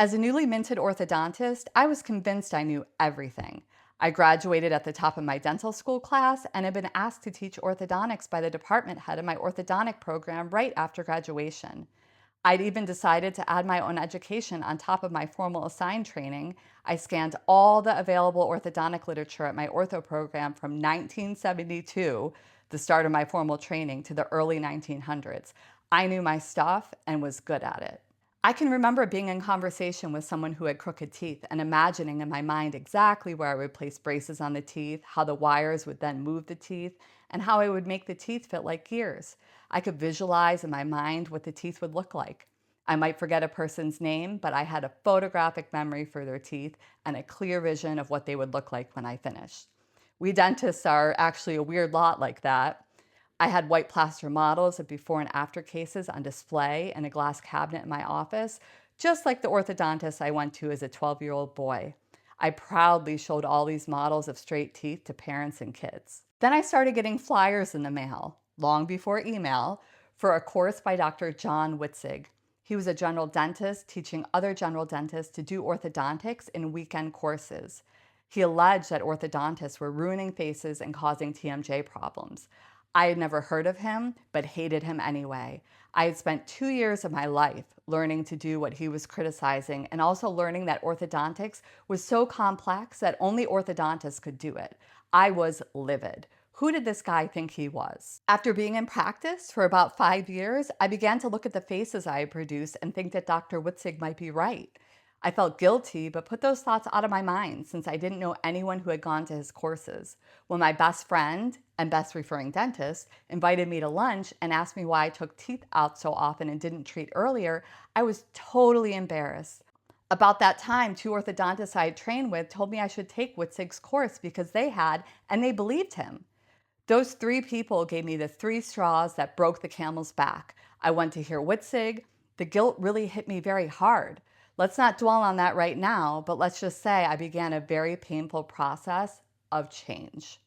As a newly minted orthodontist, I was convinced I knew everything. I graduated at the top of my dental school class and had been asked to teach orthodontics by the department head of my orthodontic program right after graduation. I'd even decided to add my own education on top of my formal assigned training. I scanned all the available orthodontic literature at my ortho program from 1972, the start of my formal training, to the early 1900s. I knew my stuff and was good at it. I can remember being in conversation with someone who had crooked teeth and imagining in my mind exactly where I would place braces on the teeth, how the wires would then move the teeth, and how I would make the teeth fit like gears. I could visualize in my mind what the teeth would look like. I might forget a person's name, but I had a photographic memory for their teeth and a clear vision of what they would look like when I finished. We dentists are actually a weird lot like that. I had white plaster models of before and after cases on display in a glass cabinet in my office, just like the orthodontist I went to as a 12-year-old boy. I proudly showed all these models of straight teeth to parents and kids. Then I started getting flyers in the mail, long before email, for a course by Dr. John Witzig. He was a general dentist teaching other general dentists to do orthodontics in weekend courses. He alleged that orthodontists were ruining faces and causing TMJ problems. I had never heard of him, but hated him anyway. I had spent 2 years of my life learning to do what he was criticizing and also learning that orthodontics was so complex that only orthodontists could do it. I was livid. Who did this guy think he was? After being in practice for about 5 years, I began to look at the faces I had produced and think that Dr. Witzig might be right. I felt guilty, but put those thoughts out of my mind since I didn't know anyone who had gone to his courses. When my best friend and best referring dentist invited me to lunch and asked me why I took teeth out so often and didn't treat earlier, I was totally embarrassed. About that time, two orthodontists I had trained with told me I should take Witzig's course because they had, and they believed him. Those three people gave me the three straws that broke the camel's back. I went to hear Witzig. The guilt really hit me very hard. Let's not dwell on that right now, but let's just say I began a very painful process of change.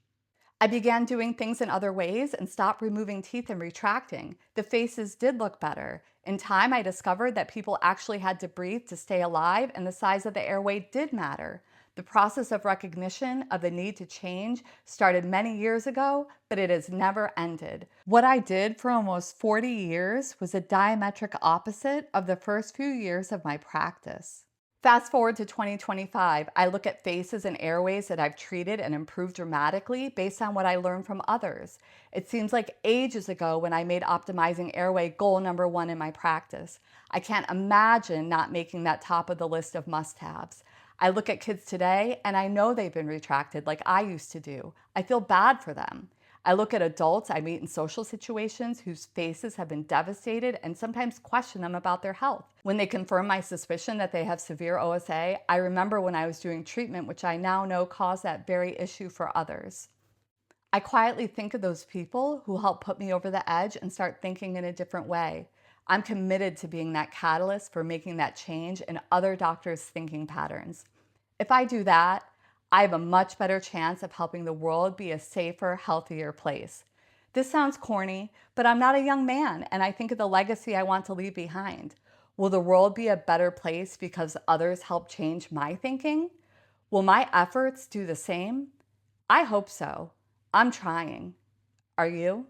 I began doing things in other ways and stopped removing teeth and retracting. The faces did look better. In time, I discovered that people actually had to breathe to stay alive, and the size of the airway did matter. The process of recognition of the need to change started many years ago, but it has never ended. What I did for almost 40 years was a diametric opposite of the first few years of my practice. Fast forward to 2025, I look at faces and airways that I've treated and improved dramatically based on what I learned from others. It seems like ages ago when I made optimizing airway goal number one in my practice. I can't imagine not making that top of the list of must-haves. I look at kids today and I know they've been retracted like I used to do. I feel bad for them. I look at adults I meet in social situations whose faces have been devastated and sometimes question them about their health. When they confirm my suspicion that they have severe OSA, I remember when I was doing treatment, which I now know caused that very issue for others. I quietly think of those people who helped put me over the edge and start thinking in a different way. I'm committed to being that catalyst for making that change in other doctors' thinking patterns. If I do that, I have a much better chance of helping the world be a safer, healthier place. This sounds corny, but I'm not a young man, and I think of the legacy I want to leave behind. Will the world be a better place because others help change my thinking? Will my efforts do the same? I hope so. I'm trying. Are you?